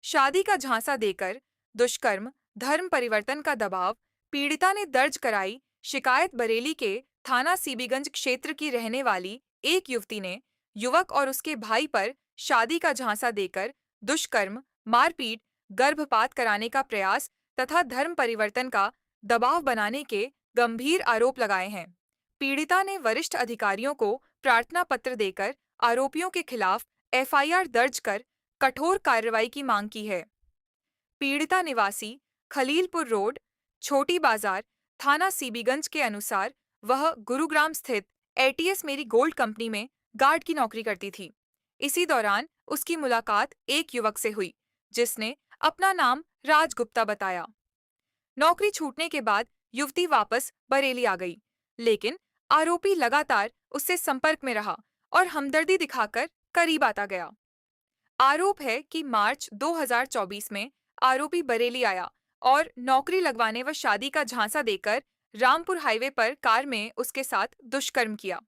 शादी का झांसा देकर दुष्कर्म, धर्म परिवर्तन का दबाव, पीड़िता ने दर्ज कराई शिकायत। बरेली के थाना सीबीगंज क्षेत्र की रहने वाली एक युवती ने युवक और उसके भाई पर शादी का झांसा देकर दुष्कर्म, मारपीट, गर्भपात कराने का प्रयास तथा धर्म परिवर्तन का दबाव बनाने के गंभीर आरोप लगाए हैं। पीड़िता ने वरिष्ठ अधिकारियों को प्रार्थना पत्र देकर आरोपियों के खिलाफ एफआईआर दर्ज कर कठोर कार्रवाई की मांग की है। पीड़िता निवासी खलीलपुर रोड, छोटी बाजार, थाना सीबीगंज के अनुसार वह गुरुग्राम स्थित एटीएस मेरी गोल्ड कंपनी में गार्ड की नौकरी करती थी। इसी दौरान उसकी मुलाकात एक युवक से हुई जिसने अपना नाम राज गुप्ता बताया। नौकरी छूटने के बाद युवती वापस बरेली आ गई, लेकिन आरोपी लगातार उससे संपर्क में रहा और हमदर्दी दिखाकर करीब आता गया। आरोप है कि मार्च 2024 में आरोपी बरेली आया और नौकरी लगवाने व शादी का झांसा देकर रामपुर हाईवे पर कार में उसके साथ दुष्कर्म किया।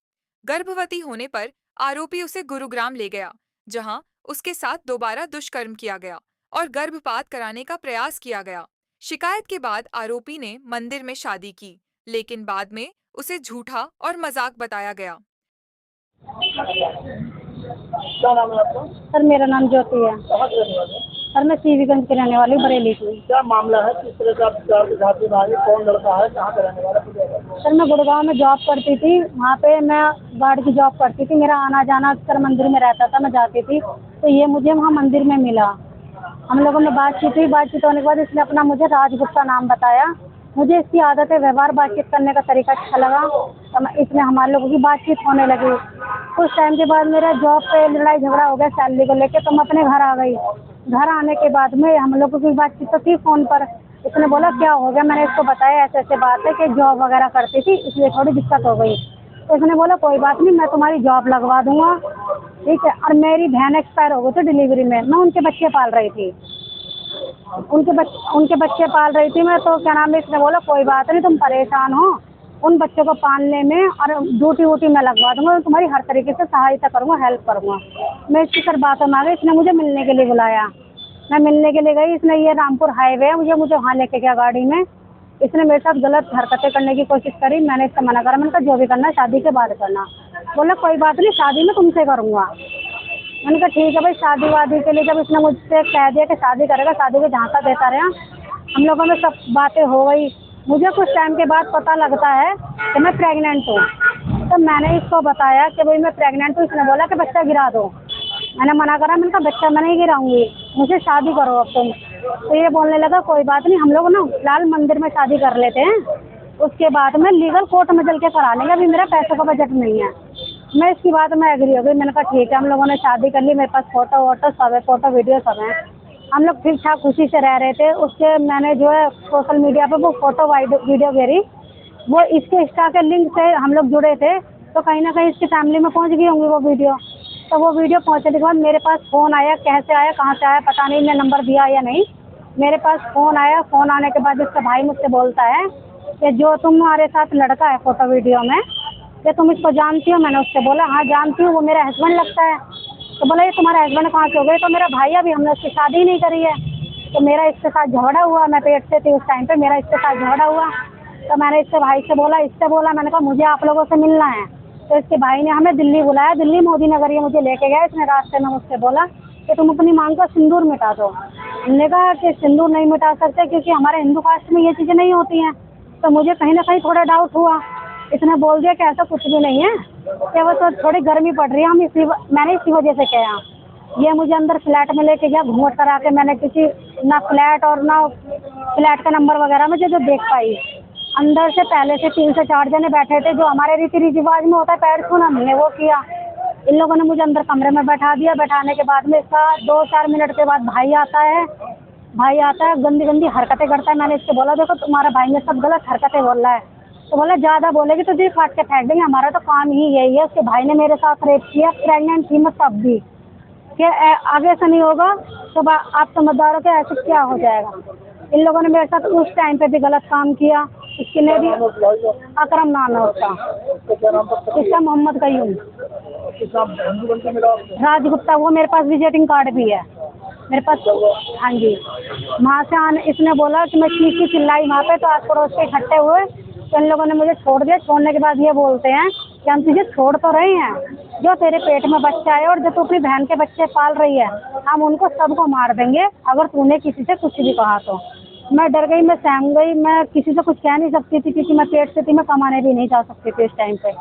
गर्भवती होने पर आरोपी उसे गुरुग्राम ले गया, जहां उसके साथ दोबारा दुष्कर्म किया गया और गर्भपात कराने का प्रयास किया गया। शिकायत के बाद आरोपी ने मंदिर में शादी की, लेकिन बाद में उसे झूठा और मजाक बताया गया। क्या नाम है आपका? सर मेरा नाम ज्योति है। कहाँ के रहने वाले हैं? सर मैं सीबीगंज की रहने वाली हूँ, बरेली की। क्या मामला है? किस तरह का आप झांसी में आए? कौन लड़का है? कहाँ का रहने वाला है? सर मैं गुड़गांव में जॉब करती थी, वहाँ पे मैं गार्ड की जॉब करती थी। मेरा आना जाना अक्सर मंदिर में रहता था, मैं जाती थी, तो ये मुझे वहाँ मंदिर में मिला। हम लोगों में बातचीत हुई, बातचीत होने के बाद इसने अपना मुझे राजगुप्ता नाम बताया। मुझे इसकी आदत है, व्यवहार बातचीत करने का तरीका अच्छा लगा, तो इसमें हमारे लोगों की बातचीत होने लगी। कुछ टाइम के बाद मेरा जॉब पे लड़ाई झगड़ा हो गया सैलरी को लेके, तो मैं अपने घर आ गई। घर आने के बाद में हम लोगों की बातचीत तो थी फ़ोन पर। इसने बोला क्या हो गया, मैंने इसको बताया ऐसे ऐसे बात है कि जॉब वगैरह करती थी इसलिए थोड़ी दिक्कत हो गई। तो इसने बोला कोई बात नहीं, मैं तुम्हारी जॉब लगवा दूंगा, ठीक है। और मेरी बहन एक्सपायर हो गई थी डिलीवरी में, मैं उनके बच्चे पाल रही थी, उनके बच्चे पाल रही थी मैं। तो क्या नाम है, इसने बोला कोई बात नहीं, तुम परेशान हो, उन बच्चों को पालने में और ड्यूटी वूटी मैं लगवा दूंगा, तुम्हारी हर तरीके से सहायता करूंगा, हेल्प करूंगा। मैं इसकी सर बातों में आ गई। इसने मुझे मिलने के लिए बुलाया, मैं मिलने के लिए गई। इसने ये रामपुर हाईवे है, मुझे वहाँ लेके गया गाड़ी में। इसने मेरे साथ गलत हरकतें करने की कोशिश करी, मैंने इसका मना करा। मैंने कहा जो भी करना शादी के बाद करना। बोला कोई बात नहीं, शादी में तुमसे करूँगा। मैंने कहा ठीक है भाई। शादी वादी के लिए जब इसने मुझसे कह दिया कि शादी करेगा, शादी के झांसा देता रहा, हम लोगों में सब बातें हो गई। मुझे कुछ टाइम के बाद पता लगता है कि मैं प्रेग्नेंट हूँ, तो मैंने इसको बताया कि भाई मैं प्रेग्नेंट हूँ। इसने बोला कि बच्चा गिरा दो। मैंने मना करा, मैंने कहा बच्चा मैं नहीं गिराऊंगी, मुझे शादी करो अब तुम। तो ये बोलने लगा कोई बात नहीं, हम लोग ना फिलहाल मंदिर में शादी कर लेते हैं, उसके बाद में लीगल कोर्ट में चल के करा लेंगे, अभी मेरा पैसों का बजट नहीं है। मैं इसकी बात में एग्री हो गई। मैंने कहा ठीक है। हम लोगों ने शादी कर ली, मेरे पास फ़ोटो वोटो सब है, फ़ोटो वीडियो सब हैं। हम लोग ठीक ठाक खुशी से रह रहे थे। उसके मैंने जो है सोशल मीडिया पर वो फ़ोटो वीडियो घेरी, वो इसके इंस्टा के लिंक से हम लोग जुड़े थे, तो कहीं ना कहीं इसकी फैमिली में पहुंच गई होंगी वो वीडियो। तो वो वीडियो पहुंचने के बाद मेरे पास फ़ोन आया, कैसे आया कहाँ से आया पता नहीं, मैं नंबर दिया या नहीं, मेरे पास फ़ोन आया। फ़ोन आने के बाद इसका भाई मुझसे बोलता है कि जो तुम्हारे साथ लड़का है फ़ोटो वीडियो में, कि तुम इसको जानती हो? मैंने उससे बोला हाँ जानती हूँ, वो मेरा हस्बैंड लगता है। तो बोला ये तुम्हारा हस्बैंड कहाँ से हो गए? तो मेरा भाई, अभी हमने उसकी शादी नहीं करी है। तो मेरा इसके साथ झगड़ा हुआ, मैं पेट से थी उस टाइम पे, मेरा इसके साथ झगड़ा हुआ। तो मैंने इसके भाई से बोला, इससे बोला, मैंने कहा मुझे आप लोगों से मिलना है। तो इसके भाई ने हमें दिल्ली बुलाया, दिल्ली मोदी नगर ये मुझे लेके गया। इसने रास्ते में मुझसे बोला कि तुम अपनी मांग का सिंदूर मिटा दो। हमने कहा कि सिंदूर नहीं मिटा सकते क्योंकि हमारे हिंदू कास्ट में ये चीज़ें नहीं होती हैं। तो मुझे कहीं ना कहीं थोड़ा डाउट हुआ। इसने बोल दिया कि ऐसा कुछ भी नहीं है, कि वो तो थोड़ी गर्मी पड़ रही है, मैंने इसी वजह से कहा। ये मुझे अंदर फ्लैट में लेके गया, घूंघट करा के। मैंने किसी ना फ्लैट और ना फ्लैट का नंबर वगैरह में जो देख पाई। अंदर से पहले से 3 से 4 जने बैठे थे, जो हमारे रीति रिवाज में होता है पैर छूना, हमने वो किया। इन लोगों ने मुझे अंदर कमरे में बैठा दिया। बैठाने के बाद में इसका 2-4 मिनट के बाद भाई आता है, गंदी गंदी हरकतें करता है। मैंने इससे बोला देखो तुम्हारा भाई में सब गलत हरकतें बोल रहा है। तो बोला ज़्यादा बोलेगी तो जी काट के फेंक देंगे, हमारा तो काम ही यही है। उसके भाई ने मेरे साथ रेप किया, प्रेग्नेंट थी मैं तब भी, कि आगे से नहीं होगा तो आप समझदार हो कि ऐसे क्या हो जाएगा। इन लोगों ने मेरे साथ उस टाइम पे भी गलत काम किया। इसने भी, अकरम नाम है उसका, इसका मोहम्मद कयूम राजगुप्ता, वो मेरे पास विजिटिंग कार्ड भी है। मेरे पास, हाँ जी, वहाँ से आने इसने बोला कि मैं चीखी चिल्लाई वहाँ पे, तो आस पड़ोस के इकट्ठे हुए, तो इन लोगों ने मुझे छोड़ दिया। छोड़ने के बाद ये बोलते हैं कि हम तुझे छोड़ तो रहे हैं, जो तेरे पेट में बच्चा है और जो तू अपनी बहन के बच्चे पाल रही है, हम उनको सबको मार देंगे अगर तूने किसी से कुछ भी कहा तो। मैं डर गई, मैं सहम गई, मैं किसी से कुछ कह नहीं सकती थी क्योंकि मैं पेट से थी, मैं कमाने भी नहीं जा सकती थी इस टाइम पे।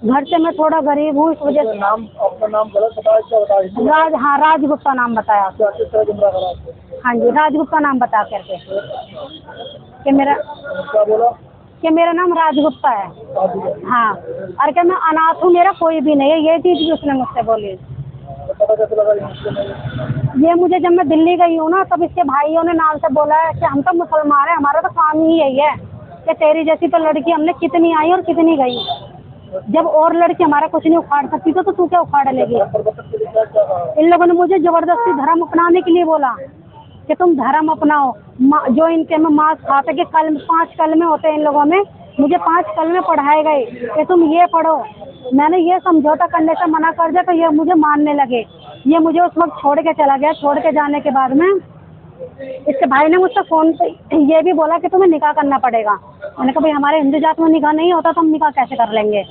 घर से मैं थोड़ा गरीब हूँ, इस वजह से। नाम, अपना नाम गलत बताया, क्या बताया? हाँ, राजगुप्ता नाम बताया। क्या किस तरह गुमराह करा आपको? हाँ जी, राजगुप्ता नाम बता करके कि मेरा क्या बोला? नाम राजगुप्ता है। शादी हाँ, और क्या मैं अनाथ हूँ, मेरा कोई भी नहीं है, ये चीज़ भी उसने मुझसे बोली। तो पता कैसे लगा ये मुस्लिम है? ये मुझे जब मैं दिल्ली गई हूँ ना, तब इसके भाइयों ने नाम से बोला है कि हम तो मुसलमान हैं, हमारा तो काम ही यही है कि तेरी जैसी तो लड़की हमने कितनी आई और कितनी गई। जब और लड़की हमारा कुछ नहीं उखाड़ सकती तो तू क्या उखाड़ लेगी? परिवर्तन के लिए क्या क्या कहा? इन लोगों ने मुझे जबरदस्ती धर्म अपनाने के लिए बोला कि तुम धर्म अपनाओ। जो इनके में मांस खाते कि कल 5 कलमे होते हैं इन लोगों में, मुझे 5 कलमे पढ़ाए गए कि तुम ये पढ़ो। मैंने ये समझौता करने से मना कर दिया तो ये मुझे मानने लगे। ये मुझे उस वक्त छोड़ के चला गया। छोड़ के जाने के बाद में इसके भाई ने मुझसे फ़ोन पे ये भी बोला कि तुम्हें निकाह करना पड़ेगा। मैंने कहा भाई हमारे हिंदू जात में निकाह नहीं होता तो हम निकाह कैसे कर लेंगे?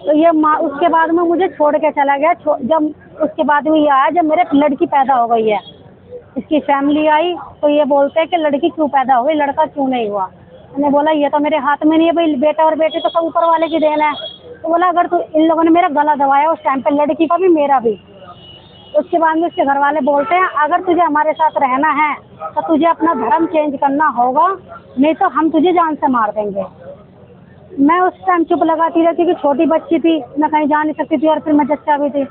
तो ये उसके बाद में मुझे छोड़ के चला गया। जब उसके बाद में ये आया जब मेरे लड़की पैदा हो गई है, इसकी फैमिली आई तो ये बोलते हैं कि लड़की क्यों पैदा हो गई, लड़का क्यों नहीं हुआ? मैंने बोला ये तो मेरे हाथ में नहीं है भाई, बेटा और बेटी तो सब ऊपर वाले की देन है। तो बोला अगर तू, इन लोगों ने मेरा गला दबाया उस टाइम पे, लड़की का भी मेरा भी। उसके बाद में उसके घर वाले बोलते हैं अगर तुझे हमारे साथ रहना है तो तुझे अपना धर्म चेंज करना होगा, नहीं तो हम तुझे जान से मार देंगे। मैं उस टाइम चुप लगाती रहती क्योंकि छोटी बच्ची थी, मैं कहीं जा नहीं सकती थी और फिर मैं जच्चा भी थी।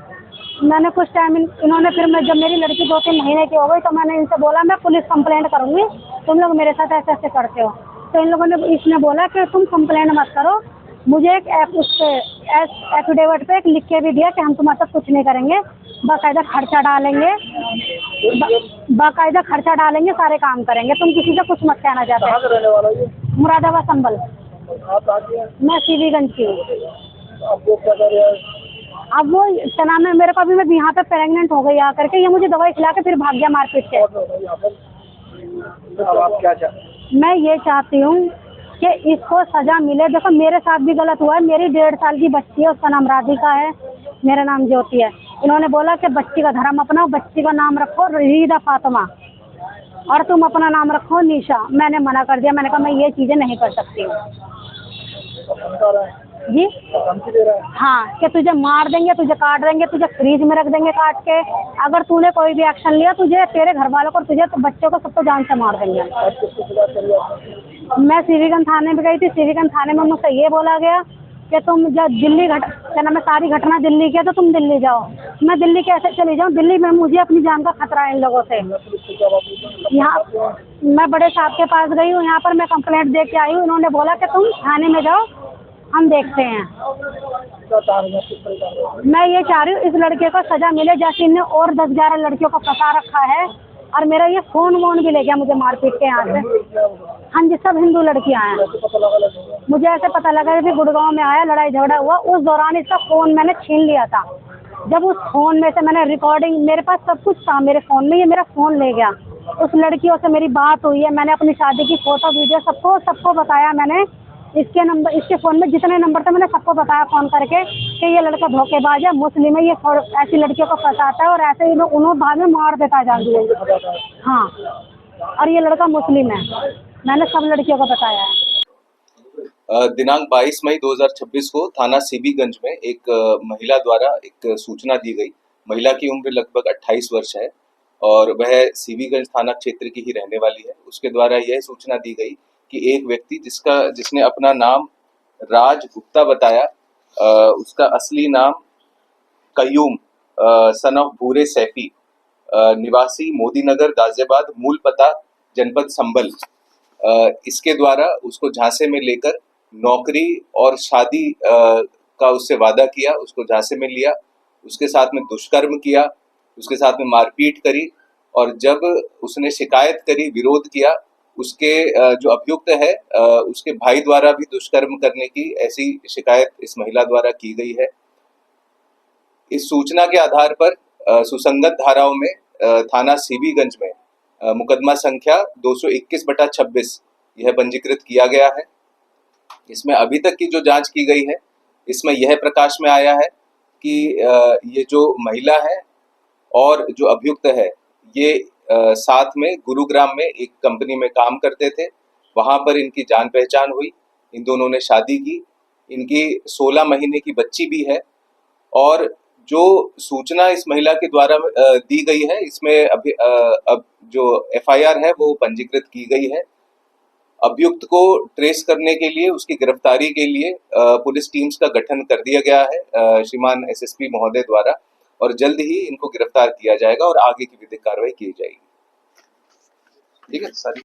मैंने कुछ टाइम इन्होंने फिर मैं जब मेरी लड़की 2-3 महीने की हो गई तो मैंने इनसे बोला मैं पुलिस कंप्लेंट करूँगी, तुम लोग मेरे साथ ऐसे ऐसे करते हो। तो इन लोगों ने, इसने बोला कि तुम कंप्लेंट मत करो, मुझे एक उस पर एफिडेविट पे एक लिख के भी दिया कि हम तुम्हारे साथ कुछ नहीं करेंगे, बाकायदा खर्चा डालेंगे, बाकायदा खर्चा डालेंगे, सारे काम करेंगे, तुम किसी से कुछ मत कहना कहाँ चाहते। का रहने वाला है ये? मुरादाबाद संभल। आप आगे हैं? मैं सीवीगंज की हूँ। अब वो क्या कर रहे हैं? अब वो क्या नाम है, मेरे को अभी मैं यहाँ पे प्रेग्नेंट हो गई आकर के, ये मुझे दवाई खिला के फिर भाग गया मारपीट के। यहाँ पर अब आप क्या चाहते? मैं ये चाहती हूँ कि इसको सजा मिले। देखो मेरे साथ भी गलत हुआ है, मेरी 1.5 साल की बच्ची है, उसका नाम राधिका है, मेरा नाम ज्योति है। इन्होंने बोला कि बच्ची का धर्म अपनाओ, बच्ची का नाम रखो रीदा फातिमा और तुम अपना नाम रखो निशा। मैंने मना कर दिया, मैंने कहा मैं ये चीज़ें नहीं कर सकती हूँ। धमका रहे हैं? जी धमकी दे रहे हैं? हाँ, कि तुझे मार देंगे, तुझे काट देंगे, तुझे फ्रीज में रख देंगे काट के, अगर तूने कोई भी एक्शन लिया तुझे, तेरे घर वालों को, तुझे तो बच्चों को सबको जान से मार देंगे। आज किसको सजा करी आपने? मैं सीवीगंज थाने में गई थी। सीवीगंज थाने में मुझसे ये बोला गया कि तुम जब दिल्ली क्या नाम है, सारी घटना दिल्ली की है तो तुम दिल्ली जाओ। मैं दिल्ली कैसे चली जाऊँ? दिल्ली में मुझे अपनी जान का खतरा है इन लोगों से। यहाँ मैं बड़े साहब के पास गई हूँ, यहाँ पर मैं कंप्लेंट दे के आई हूँ। इन्होंने बोला कि तुम थाने में जाओ, हम देखते हैं। मैं ये चाह रही हूँ इस लड़के को सजा मिले, जैसे इनने और 10-11 लड़कियों को फंसा रखा है, और मेरा ये फोन वोन भी ले गया मुझे मारपीट के यहाँ से। हाँ जी, सब हिंदू लड़कियाँ हैं। मुझे ऐसे पता लगा कि गुड़गांव में आया, लड़ाई झगड़ा हुआ, उस दौरान इसका फ़ोन मैंने छीन लिया था। जब उस फ़ोन में से मैंने रिकॉर्डिंग, मेरे पास सब कुछ था मेरे फ़ोन में, ये मेरा फ़ोन ले गया। उस लड़कियों से मेरी बात हुई है, मैंने अपनी शादी की फ़ोटो वीडियो सबको बताया मैंने। इसके नंबर, इसके फ़ोन में जितने नंबर थे मैंने सबको बताया फ़ोन करके कि ये लड़का धोखेबाज है, मुस्लिम है, ये ऐसी लड़कियों को फंसाता है और ऐसे ही उन्होंने भाग में मार देता है जान के। हाँ, और ये लड़का मुस्लिम है, मैंने सब लड़कियों को बताया है। दिनांक 22 मई 2026 को थाना सीबीगंज में एक महिला द्वारा एक सूचना दी गई। महिला की उम्र लगभग 28 वर्ष है और वह सीबीगंज थाना क्षेत्र की ही रहने वाली है। उसके द्वारा यह सूचना दी गई कि एक व्यक्ति जिसने अपना नाम राज गुप्ता बताया, उसका असली नाम कयूम सन ऑफ भूरे सैफी, निवासी मोदी नगर गाजियाबाद, मूल पता जनपद संभल, इसके द्वारा उसको झांसे में लेकर नौकरी और शादी का उससे वादा किया, उसको झांसे में लिया, उसके साथ में दुष्कर्म किया, उसके साथ में मारपीट करी, और जब उसने शिकायत करी, विरोध किया, उसके जो अभियुक्त है उसके भाई द्वारा भी दुष्कर्म करने की ऐसी शिकायत इस महिला द्वारा की गई है। इस सूचना के आधार पर सुसंगत धाराओं में थाना सीबीगंज में मुकदमा संख्या 221/26 यह पंजीकृत किया गया है। इसमें अभी तक की जो जांच की गई है, इसमें यह प्रकाश में आया है कि ये जो महिला है और जो अभियुक्त है, ये साथ में गुरुग्राम में एक कंपनी में काम करते थे। वहां पर इनकी जान पहचान हुई, इन दोनों ने शादी की, इनकी 16 महीने की बच्ची भी है। और जो सूचना इस महिला के द्वारा दी गई है, इसमें अभी अब जो एफआईआर है वो पंजीकृत की गई है। अभियुक्त को ट्रेस करने के लिए, उसकी गिरफ्तारी के लिए पुलिस टीम्स का गठन कर दिया गया है श्रीमान एसएसपी महोदय द्वारा, और जल्द ही इनको गिरफ्तार किया जाएगा और आगे की विधिक कार्रवाई की जाएगी। ठीक है, सारी